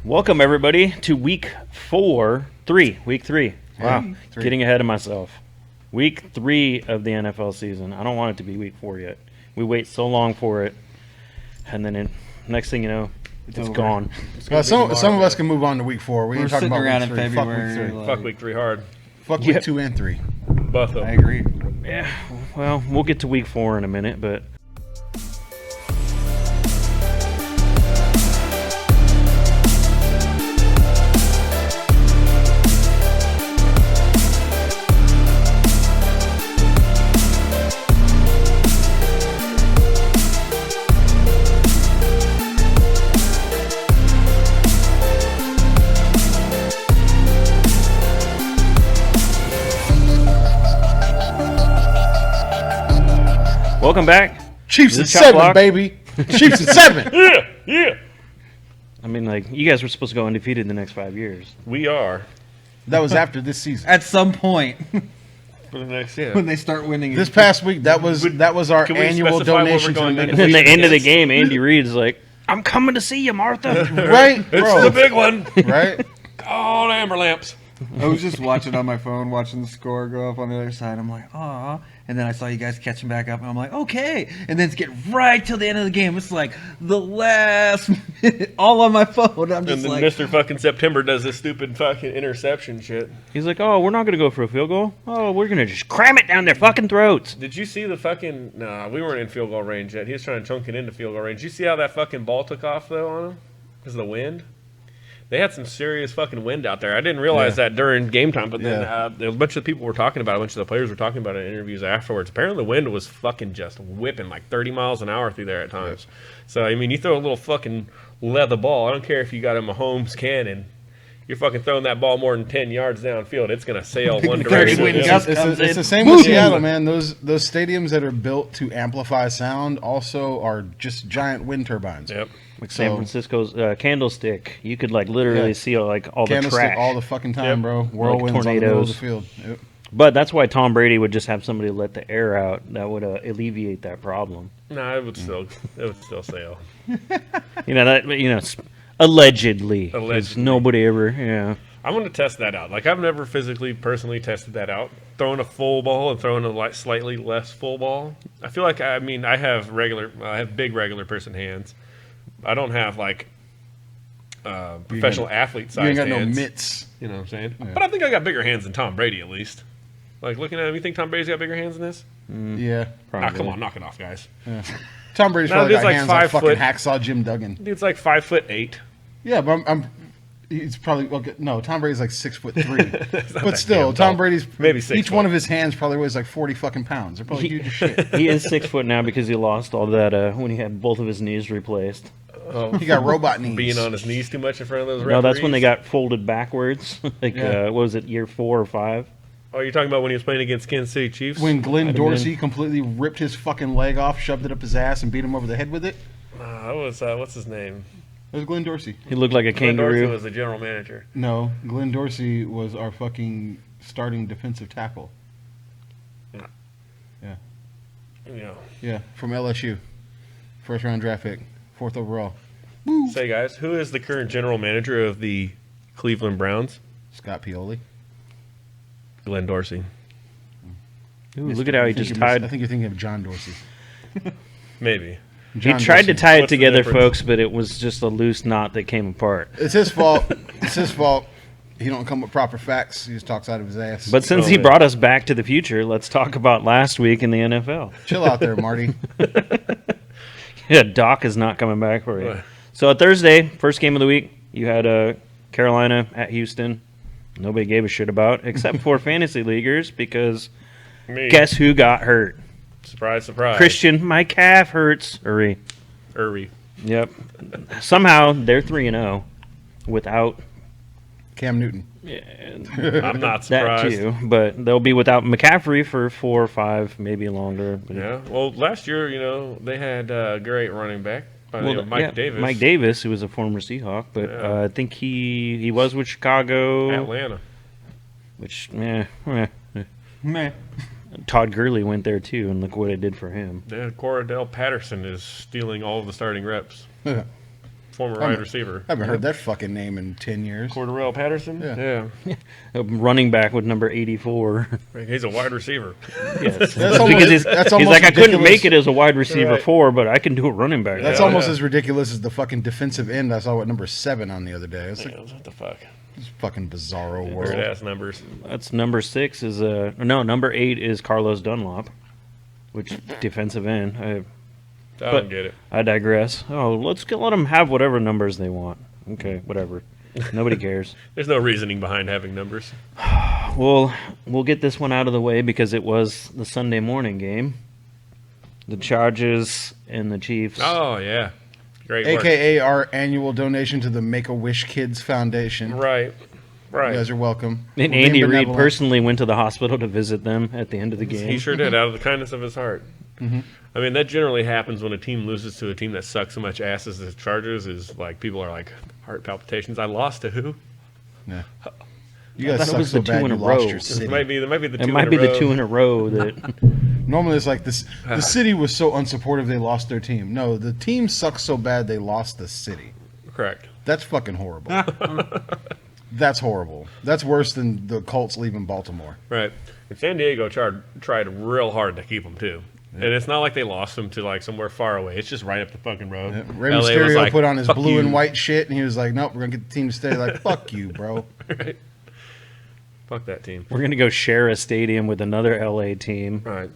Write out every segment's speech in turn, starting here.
Welcome, everybody, to week three. Wow, getting ahead of myself. Week 3 of the NFL season. I don't want it to be week 4 yet. We wait so long for it, and then next thing you know, it's gone. Some of us can move on to week 4. We ain't talking about around week in 3. February. Fuck week 3 hard. Fuck week 2 and 3. Both of them. I agree. Yeah, well, we'll get to week 4 in a minute, but... Welcome back. Chiefs at 7, baby. Chiefs at 7. Yeah. I mean, like, you guys were supposed to go undefeated in the next 5 years. We are. That was after this season. At some point, For the next, when they start winning. This past week, that was our Can we annual specify what donation we're to going the to And then the end of the game, Andy Reid's like, I'm coming to see you, Martha. Right, It's bro. the big one. Right. Oh, the amber lamps. I was just watching on my phone, watching the score go up on the other side. I'm like, aw. And then I saw you guys catching back up, and I'm like, okay. And then it's get right till the end of the game. It's like the last minute, all on my phone. I'm And just then like, Mr. fucking September does this stupid fucking interception shit. He's like, oh, we're not going to go for a field goal. Oh, we're going to just cram it down their fucking throats. Did you see the fucking... Nah, we weren't in field goal range yet. He was trying to chunk it into field goal range. Did you see how that fucking ball took off, though, on him? Because of the wind? They had some serious fucking wind out there. I didn't realize that during game time, but then a bunch of people were talking about it. A bunch of the players were talking about it in interviews afterwards. Apparently the wind was fucking just whipping like 30 miles an hour through there at times. So, I mean, you throw a little fucking leather ball. I don't care if you got a Mahomes cannon. You're fucking throwing that ball more than 10 yards downfield. It's going to sail one direction. wind It's comes the in. same with Seattle, man. Those stadiums that are built to amplify sound also are just giant wind turbines. Yep. Like San Francisco's Candlestick. You could, like, literally see, like, all the Candlestick trash. all the fucking time, bro. Whirlwinds tornadoes. on the middle of the field. Yep. But that's why Tom Brady would just have somebody let the air out. That would alleviate that problem. No, it would still sail. Allegedly. 'Cause Allegedly. nobody ever, I'm going to test that out. Like, I've never personally tested that out. Throwing a full ball and throwing a slightly less full ball. I feel like, I have big regular person hands. I don't have, like, professional athlete size hands. You ain't got no mitts. You know what I'm saying? Yeah. But I think I got bigger hands than Tom Brady, at least. Like, looking at him, you think Tom Brady's got bigger hands than this? Yeah. probably. Ah, come on, knock it off, guys. Tom Brady's No, probably dude's got like hands like 5 fucking foot. hacksaw Jim Duggan. Dude's like 5'8". Yeah, but he's probably okay. No, Tom Brady's like 6'3". not But that still, damn Tom tall. Brady's Maybe 6 each foot. one of his hands probably weighs like 40 fucking pounds. They're probably huge as shit. He is 6 foot now because he lost all that when he had both of his knees replaced. He got robot knees. Being on his knees too much in front of those referees. No, that's when they got folded backwards. Like, Yeah. what was it, year 4 or 5? Oh, you're talking about when he was playing against Kansas City Chiefs? When Glenn I'd have Dorsey completely ripped his fucking leg off, shoved it up his ass, and beat him over the head with it. That was, what's his name? It was Glenn Dorsey. He looked like a Glenn Dorsey kangaroo. was the general manager. No, Glenn Dorsey was our fucking starting defensive tackle. You know. Yeah, from LSU. First round draft pick. 4th overall. Say, guys, who is the current general manager of the Cleveland Browns? Scott Pioli. Glenn Dorsey. Ooh, look at how he I think just you're tied. I think you're thinking of John Dorsey. Maybe. He John tried to Dorsey. tie it What's the together, difference? folks, but it was just a loose knot that came apart. It's his fault. It's his fault. He don't come with proper facts. He just talks out of his ass. But since he brought us back to the future, let's talk about last week in the NFL. chill out there, Marty. Yeah, Doc is not coming back for you. Right. So Thursday, first game of the week, you had Carolina at Houston. Nobody gave a shit about, except for fantasy leaguers, because Me. guess who got hurt? Surprise, surprise. Christian, my calf hurts. Uri. Yep. Somehow they're 3-0 without Cam Newton. I'm not that surprised. too, but they'll be without McCaffrey for 4 or 5, maybe longer. Yeah. Well, last year, they had a great running back by the name of Mike Davis. Mike Davis, who was a former Seahawk, but Yeah. I think he was with Chicago. Atlanta. Which, meh. Todd Gurley went there too, and look what it did for him. Yeah, Cordell Patterson is stealing all of the starting reps. Former former wide receiver. I haven't heard that fucking name in 10 years. Cordarrelle Patterson? Yeah. A running back with number 84. He's a wide receiver. Yes. That's almost- Because he's that's like, almost I couldn't ridiculous. make it as a wide receiver Right. 4, but I can do a running back. That's Yeah, almost yeah. as ridiculous as the fucking defensive end I saw at number 7 on the other day. It's like What the fuck? this fucking bizarro Weird world. ass numbers. That's number 6 is number 8 is Carlos Dunlop, which defensive end. I But- don't get it. I digress. Oh, let them have whatever numbers they want. Okay, whatever. Nobody cares. There's no reasoning behind having numbers. We'll get this one out of the way because it was the Sunday morning game. The Chargers and the Chiefs. Oh yeah, great work. AKA our annual donation to the Make-A-Wish Kids Foundation. Right, You right. guys are welcome. And We're being Andy Reid benevolent. personally went to the hospital to visit them at the end of the game. He sure did, out of the kindness of his heart. Mm-hmm. I mean, that generally happens when a team loses to a team that sucks so much ass as the Chargers. Is like people are like heart palpitations. I lost to who? Yeah. You I guys thought it suck was so the two bad in you a lost row. your It city. It might be the two. It might in be a the row. 2 in a row that Normally it's like this. The city was so unsupportive they lost their team. No, the team sucks so bad they lost the city. Correct. That's fucking horrible. That's horrible. That's worse than the Colts leaving Baltimore. Right. And San Diego tried real hard to keep them too. And it's not like they lost them to like somewhere far away. It's just right up the fucking road. Yeah. Rey LA was Mysterio like, put on his "Fuck blue you." and white shit, and he was like, "Nope, we're gonna get the team to stay." Like, fuck you, bro. Right. Fuck that team. we're going to go share a stadium with another LA team. All right.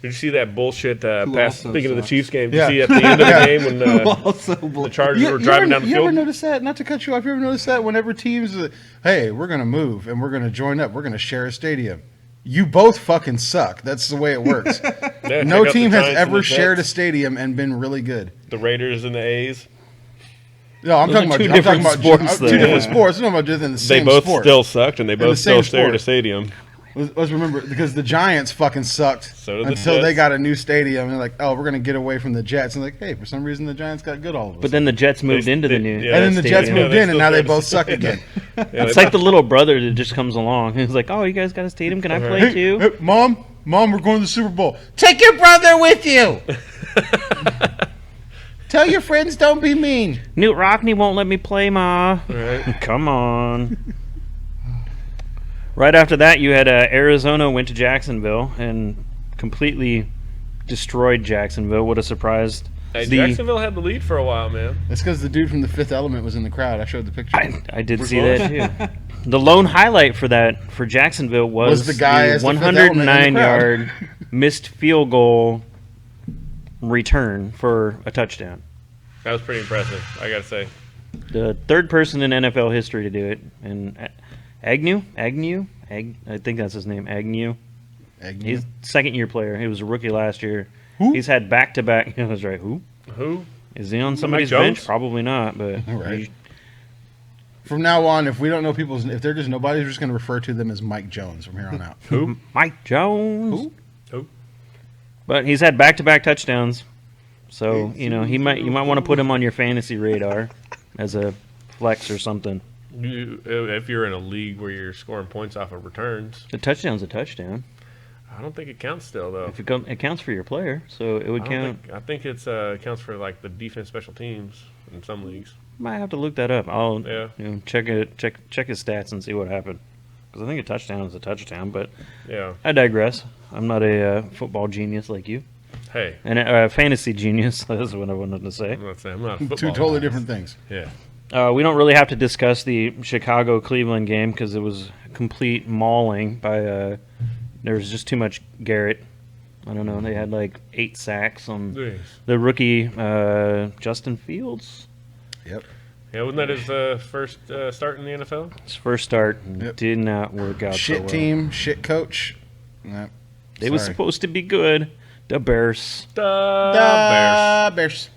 Did you see that bullshit pass? also Speaking of the sucks. Chiefs game, did Yeah. you see at the end of the game when Also, the Chargers were driving down the you ever field? notice that? Not to cut you off, you ever notice that whenever teams, hey, we're gonna move and we're gonna join up, we're gonna share a stadium. You both fucking suck. That's the way it works. Yeah, No check out team the has Giants and ever the shared a Jets, stadium and been really good. the Raiders and the A's. No, I'm Those talking are about two I'm talking different about sports, two though. different Yeah. sports. I'm talking about just in the They same both sport. still sucked, and they the both same still shared sport. a stadium. Let's remember because the Giants fucking sucked So did the until they Jets. got a new stadium. And they're like, oh, we're gonna get away from the Jets. And like, hey, for some reason the Giants got good all of us. But then the Jets moved into the new yeah, and then the Jets stadium. moved they in, and still now they shared a both suck again. Yeah, It's they like the little brother that just comes along. He's like, "Oh, you guys got a stadium? Can I play Hey, too?" hey, Mom, we're going to the Super Bowl. Take your brother with you. Tell your friends don't be mean. Newt Rockney won't let me play, Ma. Right. Come on. Right after that, you had Arizona went to Jacksonville and completely destroyed Jacksonville. What a surprise! Hey, Jacksonville had the lead for a while, man. That's because the dude from The Fifth Element was in the crowd. I showed the picture. I did see that too. The lone highlight for Jacksonville was the guy as the Fifth Element in the 109-yard missed field goal return for a touchdown. That was pretty impressive, I gotta say. The third person in NFL history to do it, and Agnew, I think that's his name, Agnew. He's second-year player. He was a rookie last year. Who? He's had back-to-back. I was right. Who Who? is he on somebody's Mike bench? Jones? Probably not. But All right. From now on, if we don't know if they're just nobody's just going to refer to them as Mike Jones from here on out. Who? Mike Jones. Who? But he's had back-to-back touchdowns, so you might want to put him on your fantasy radar as a flex or something. If you're in a league where you're scoring points off of returns, A touchdown's a touchdown. I don't think it counts still, though. If it counts for your player, so it would count. I think it's counts for like the defense, special teams in some leagues. Might have to look that up. I'll Yeah. check his stats and see what happened. Because I think a touchdown is a touchdown, but Yeah. I digress. I'm not a football genius like you, Hey, and a fantasy genius. That's what I wanted to say. I'm not saying I'm not a football. Two totally guy. different things. Yeah. We don't really have to discuss the Chicago-Cleveland game because it was a complete mauling by. There was just too much Garrett. I don't know. They had like 8 sacks on Jeez. the rookie Justin Fields. Yep. Yeah, wasn't that his first start in the NFL? His first start Yep. did not work out so Shit well. team, shit coach. Nah, They were sorry. supposed to be good. The Bears. The Bears.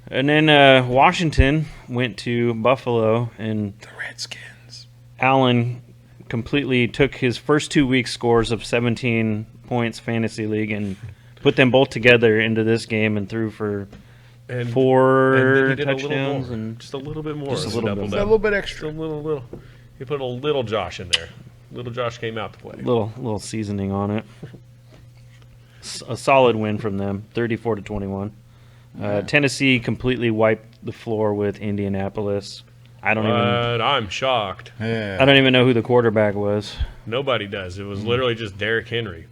And then Washington went to Buffalo, and The Redskins. Allen completely took his first 2 week scores of 17 points fantasy league and put them both together into this game and threw for Bears. 4 And he did touchdowns. a little more, And just a little bit more. Just a than little double bit. A double. little bit Just a extra. little. He put a little Josh in there. Little Josh came out to play. little seasoning on it. A solid win from them, 34-21. Tennessee completely wiped the floor with Indianapolis. I don't I'm shocked. Yeah. even know who the quarterback was. Nobody does. It was literally just Derrick Henry.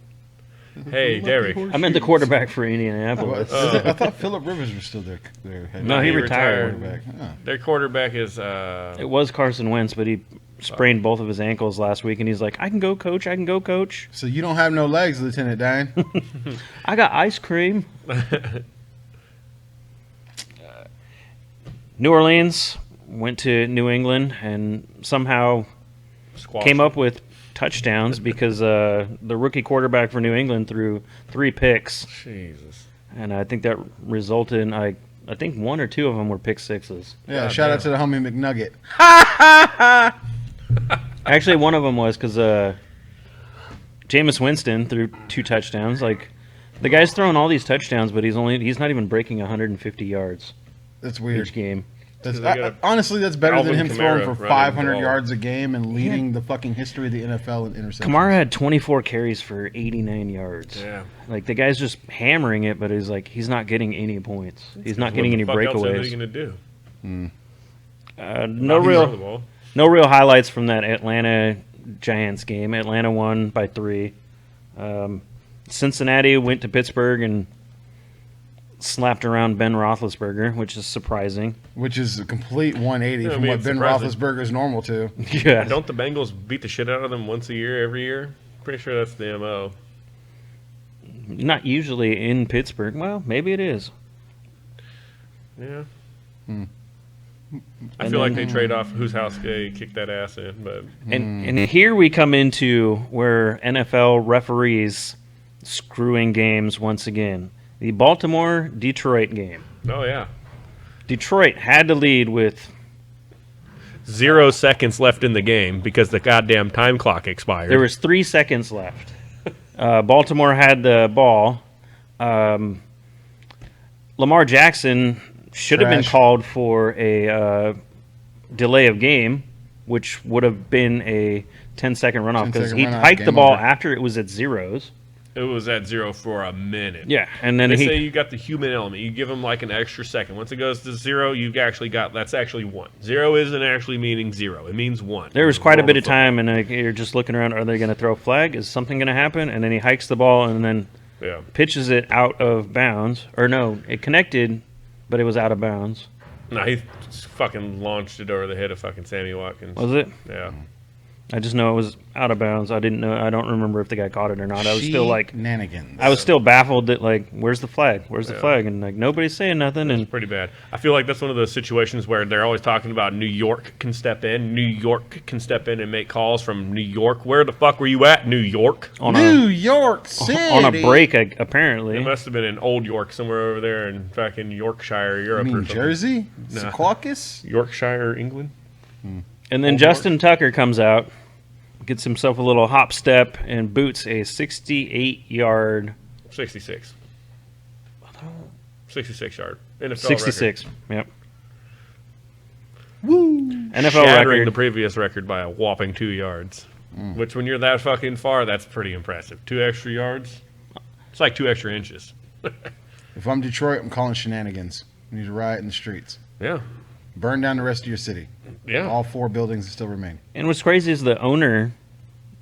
Hey, Derek. I meant the quarterback for Indianapolis. I thought Phillip Rivers was still there. No, he retired. Quarterback. Oh. Their quarterback is It was Carson Wentz, but he sprained both of his ankles last week, and he's like, I can go, coach. So you don't have no legs, Lieutenant Dan. I got ice cream. New Orleans went to New England and somehow squashed. came up with touchdowns because the rookie quarterback for New England threw 3 picks, Jesus. and I think that resulted in I think 1 or 2 of them were pick sixes. Yeah, shout out to the homie McNugget. Actually, one of them was because Jameis Winston threw 2 touchdowns. Like the guy's throwing all these touchdowns, but he's not even breaking 150 yards That's weird. each game. Honestly, that's better than Alvin him Kamara throwing for running 500 the ball. yards a game and leading the fucking history of the NFL in interceptions. Kamara had 24 carries for 89 yards. Yeah. Like the guy's just hammering it, but he's not getting any points. He's not getting any What the fuck else are they breakaways. going to do? No Not throw the real, ball. no real highlights from that Atlanta Giants game. Atlanta won by 3. Cincinnati went to Pittsburgh and slapped around Ben Roethlisberger, which is surprising. Which is a complete 180 Yeah, I from mean, what it's Ben surprising. Roethlisberger is normal to. Yeah. Don't the Bengals beat the shit out of them once a year, every year? Pretty sure that's the MO. Not usually in Pittsburgh. Well, maybe it is. Yeah. Hmm. I feel like they trade off whose house they kick that ass in, but And here we come into where NFL referees screwing games once again. The Baltimore-Detroit game. oh yeah. Detroit had to lead with 0 seconds left in the game because the goddamn time clock expired. there was 3 seconds left. Baltimore had the ball. Lamar Jackson should have been Trash. called for a delay of game, which would have been a 10-second runoff because 10-second he runoff, hiked the game ball over. after it was at zeros. It was at 0 for a minute. Yeah, and then They he say you got the human element. You give them like an extra second. Once it goes to 0, you've actually got that's actually 1. 0 isn't actually meaning 0. It means 1. there was quite a Roll bit the of time, and you're just looking around. Are they going to throw a flag? Is something going to happen? And then he hikes the ball and then Yeah. pitches it out of bounds. Or no, it connected, but it was out of bounds. No, he fucking launched it over the head of fucking Sammy Watkins. Was it? Yeah. I just know it was out of bounds. I didn't know. I don't remember if the guy caught it or not. I was still like, Shenanigans. I was still baffled that like, where's the flag? Where's the Yeah. flag? And like nobody's saying nothing. And Pretty bad. I feel like that's one of those situations where they're always talking about New York can step in. New York can step in and make calls from New York. Where the fuck were you at, New York? on New a York City. on a break, It apparently. must have been in Old York, somewhere over there in fucking Yorkshire, You Europe. or mean something. Jersey? Nah. Secaucus? Yorkshire, England. And then Old Justin Tucker comes out, gets himself a little hop step, and boots a 68-yard, 66. 66 yard. NFL 66. Yep. Woo! NFL Shattering record. the previous record by a whopping 2 yards. Which, when you're that fucking far, that's pretty impressive. 2 extra yards. It's like 2 extra inches. If I'm Detroit, I'm calling shenanigans. We need to riot in the streets. Yeah. Burn down the rest of your city. Yeah. All 4 buildings that still remain. And what's crazy is the owner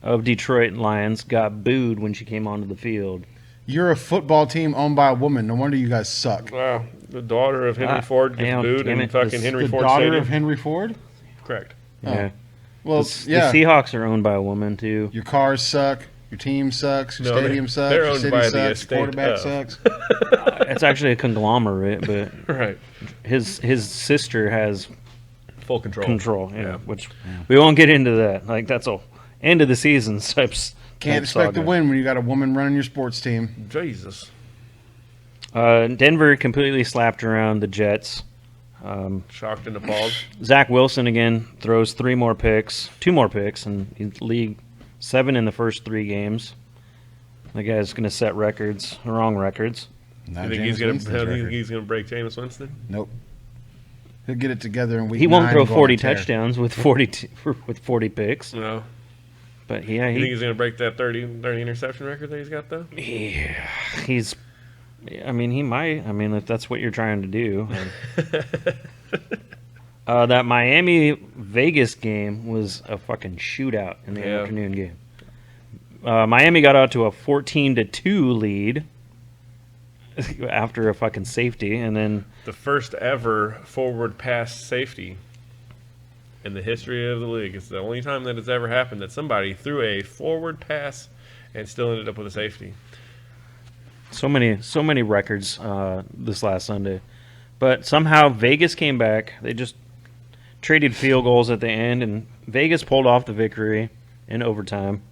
of Detroit Lions got booed when she came onto the field. You're a football team owned by a woman. No wonder you guys suck. Wow. The daughter of Henry Ford gets damn, booed damn in it. fucking This- Henry The Ford daughter Stadium. of Henry Ford? Correct. Yeah. Well, The yeah. Seahawks are owned by a woman too. Your cars suck. Your team sucks. Your No, stadium sucks. they're Your owned city by the sucks. Your estate quarterback of. sucks. It's actually a conglomerate, but Right. his sister has Full control. control. Yeah, Yeah. which we won't get into that. Like that's all end of the season types. Can't expect to win when you got a woman running your sports team. Jesus. Denver completely slapped around the Jets. Shocked and appalled. Zach Wilson again throws 2 more picks, and he's league 7 in the first 3 games. The guy's going to set records, wrong records. Not You think Jameis he's gonna? Winston's You think record. he's gonna break Jameis Winston? Nope. He'll get it together in week He won't 9 throw and go on 40 a tear. touchdowns with 40 picks, No. but yeah, You think he's gonna break that 30 interception record that he's got though? he's I mean, he might. I mean, if that's what you're trying to do. That Miami Vegas game was a fucking shootout in the afternoon game. Miami got out to a 14-2 lead after a fucking safety, and then The first ever forward pass safety in the history of the league. It's the only time that it's ever happened that somebody threw a forward pass and still ended up with a safety. so many records this last Sunday. But somehow Vegas came back. They just traded field goals at the end, and Vegas pulled off the victory in overtime.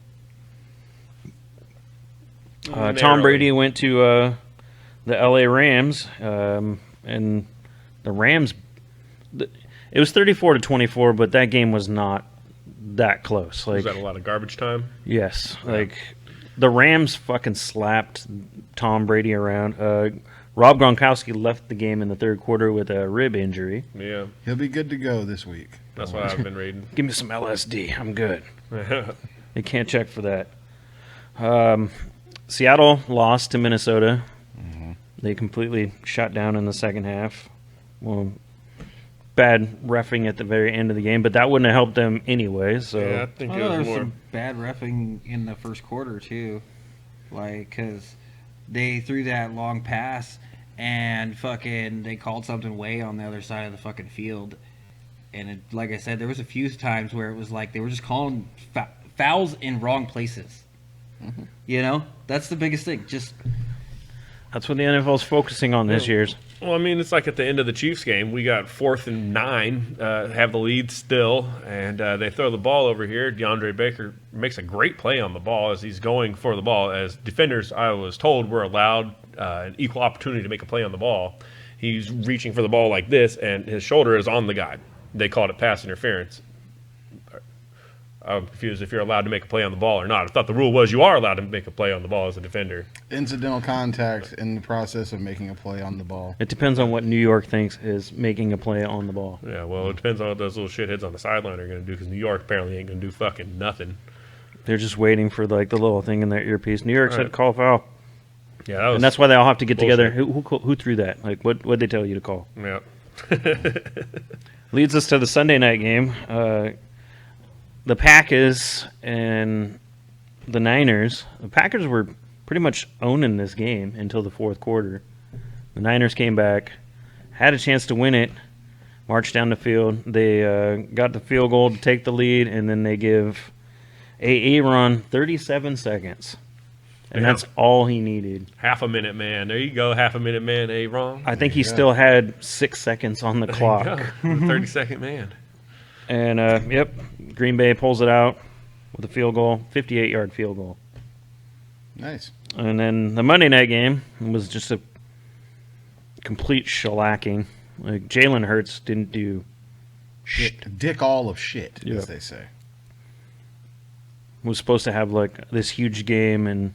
Tom Brady went to the LA Rams, and the Rams. It was 34-24, but that game was not that close. Like, Was that a lot of garbage time? yes, like the Rams fucking slapped Tom Brady around. Rob Gronkowski left the game in the third quarter with a rib injury. Yeah, He'll be good to go this week. that's what I've been reading. Give me some LSD. I'm good. They can't check for that. Seattle lost to Minnesota. They completely shut down in the second half. Well, bad reffing at the very end of the game, but that wouldn't have helped them anyway. So Yeah, I think Well, it there was was more. some bad reffing in the first quarter too, like because they threw that long pass and fucking they called something way on the other side of the fucking field, and it, like I said, there was a few times where it was like they were just calling fouls in wrong places. You know, that's the biggest thing. Just that's what the NFL's focusing on this year's. Well, I mean, it's like at the end of the Chiefs game, we got 4th and 9, have the lead still, and they throw the ball over here. DeAndre Baker makes a great play on the ball as he's going for the ball. As defenders, I was told, were allowed an equal opportunity to make a play on the ball. He's reaching for the ball like this, and his shoulder is on the guy. They called it pass interference. I'm confused if you're allowed to make a play on the ball or not. I thought the rule was you are allowed to make a play on the ball as a defender. Incidental contact in the process of making a play on the ball. It depends on what New York thinks is making a play on the ball. Yeah, well, it depends on what those little shitheads on the sideline are going to do because New York apparently ain't going to do fucking nothing. They're just waiting for like the little thing in their earpiece. New York said Right. call foul, Yeah, that was, and that's why they all have to get together. bullshit. Who threw that? Like what'd they tell you to call? Yeah. Leads us to the Sunday night game. The Packers and the Niners. The Packers were pretty much owning this game until the fourth quarter. The Niners came back, had a chance to win it, marched down the field. They got the field goal to take the lead, and then they give Aaron 37 seconds. And Yeah. that's all he needed. Half a minute, man. There you go. Half a minute, man. Hey, wrong. I think he still had 6 seconds on the clock. 30-second man. And, yep, Green Bay pulls it out with a field goal, 58-yard field goal. Nice. And then the Monday night game was just a complete shellacking. Like, Jalen Hurts didn't do shit. Dick all of shit, Yeah. as they say. Was supposed to have, like, this huge game, and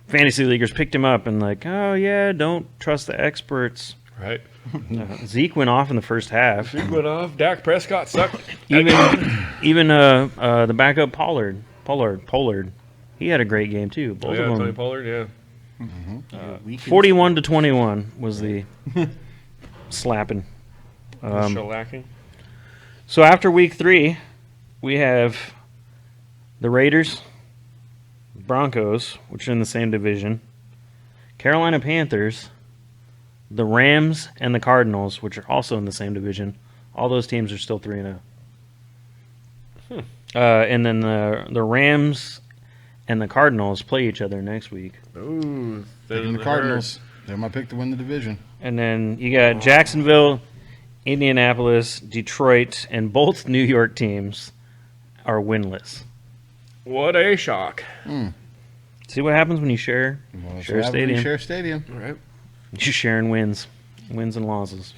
fantasy leaguers picked him up and, like, oh, yeah, don't trust the experts. Right. Zeke went off in the first half. Zeke went off. Dak Prescott sucked. Even the backup Pollard, he had a great game too. Oh, Both yeah, of Tony them. Pollard, yeah. 41-21 was the slapping. Shellacking. So after week 3, we have the Raiders, Broncos, which are in the same division, Carolina Panthers, the Rams, and the Cardinals, which are also in the same division. All those teams are still 3-0. And then the Rams and the Cardinals play each other next week. Ooh. Picking the Cardinals. They're my pick to win the division. And then you got Jacksonville, Indianapolis, Detroit, and both New York teams are winless. What a shock. See what happens when you share Well, share a so happy we stadium. Share stadium. All right. You're sharing wins and losses.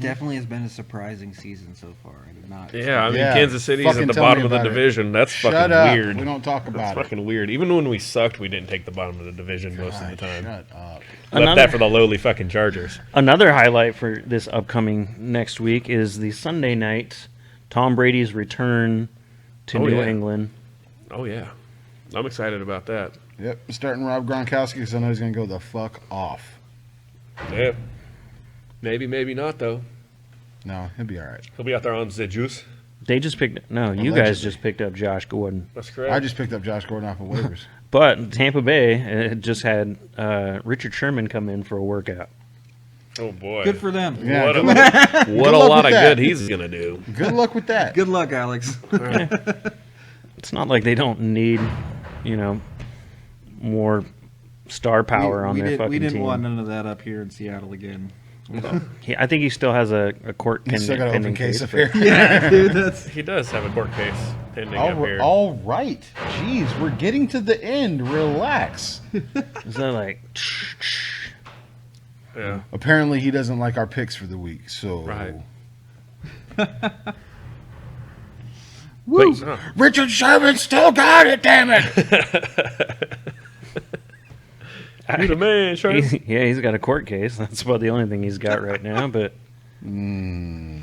definitely has been a surprising season so far. I did not. Yeah, I mean, Yeah, Kansas City's at fucking the tell me bottom of the about it. division. That's Shut fucking up. weird. We don't talk That's about it. fucking weird. Even when we sucked, we didn't take the bottom of the division most of the time. Shut up. Left that for the lowly fucking Chargers. Another highlight for this upcoming next week is the Sunday night Tom Brady's return to Oh, New yeah. England. Oh, yeah. I'm excited about that. Yep, starting Rob Gronkowski because I know he's going to go the fuck off. Yep. Maybe, maybe not though. No, he'll be all right. He'll be out there on the juice. They just picked. No, you guys just picked up Josh Gordon. That's correct. I just picked up Josh Gordon off of waivers. But Tampa Bay just had Richard Sherman come in for a workout. Oh boy. Good for them. Yeah, What good a, luck, what a luck lot with of that. good he's gonna do. good luck with that. Good luck, Alex. It's not like they don't need, more star power on their fucking we didn't team. want none of that up here in Seattle again. I think he still has a court He's still got an open pending case case. up here. Yeah, dude, that's He does have a court case pending up here. All right. Jeez, we're getting to the end. Relax. Is that like? Yeah. Apparently, he doesn't like our picks for the week. So, Right. woo. Oh. Richard Sherman still got it. Damn it. You the man, Sherman. He's got a court case. That's about the only thing he's got right now. But you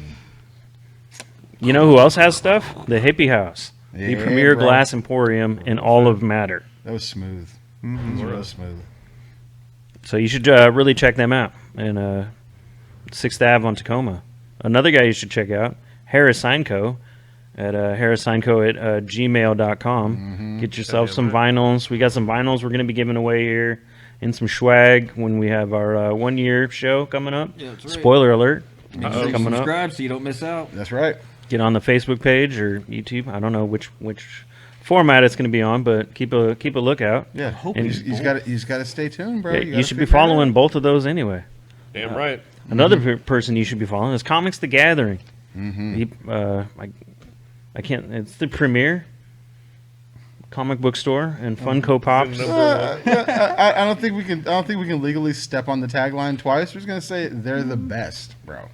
know who else has stuff? The Hippie House, the Yeah, premier bro. glass emporium in all of Matter. That was smooth. That was real smooth. So you should really check them out. And 6th Ave on Tacoma. Another guy you should check out, Harris Signco at harrissignco at gmail.com. Get yourself some vinyls. We got some vinyls we're going to be giving away here and some swag when we have our 1-year show coming up. Yeah, that's right. Spoiler alert. Make sure you Coming up. subscribe so you don't miss out. That's right. Get on the Facebook page or YouTube. I don't know which format it's going to be on, but keep a lookout. Yeah. hope And he's He's got to stay tuned, bro. Yeah, You you gotta should be figure it out. following both of those anyway. Damn right. Another person you should be following is Comics the Gathering. He, I can't. It's the premier comic book store and Funko Pops. I don't think we can. I don't think we can legally step on the tagline twice. We're just gonna say they're the best, bro.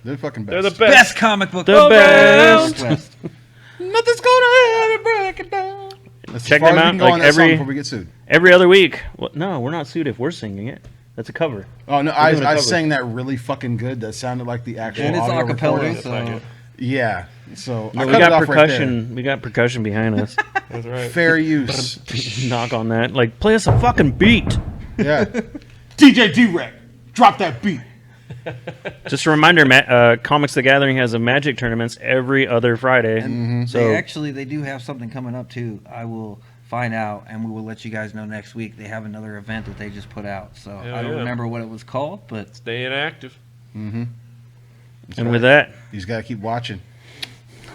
They're the fucking best. They're the best. best comic book. The around. best. West. Nothing's gonna ever break it down. That's Check as far them as we out, can go like on that song every- before we get sued. Every other week. Well, no, we're not sued if we're singing it. That's a cover. Oh no, We're doing a I cover. sang that really fucking good. That sounded like the actual And it's audio acapella, recording. so Yeah. So No, I we cut it got off right percussion. We got percussion behind us. That's there. right. Fair use. Knock on that. Like, play us a fucking beat. Yeah. DJ D-Rec, drop that beat. Just a reminder, Comics the Gathering has a Magic tournaments every other Friday. So they do have something coming up too. I will find out and we will let you guys know next week. They have another event that they just put out. So Hell I don't yeah. remember what it was called, but Staying active. and with that, You just gotta keep watching.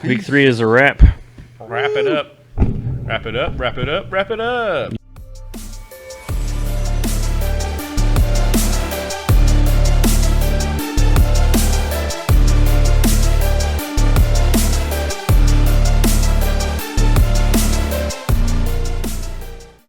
week 3 is a wrap. Wrap it up. Wrap it up. Wrap it up. Wrap it up.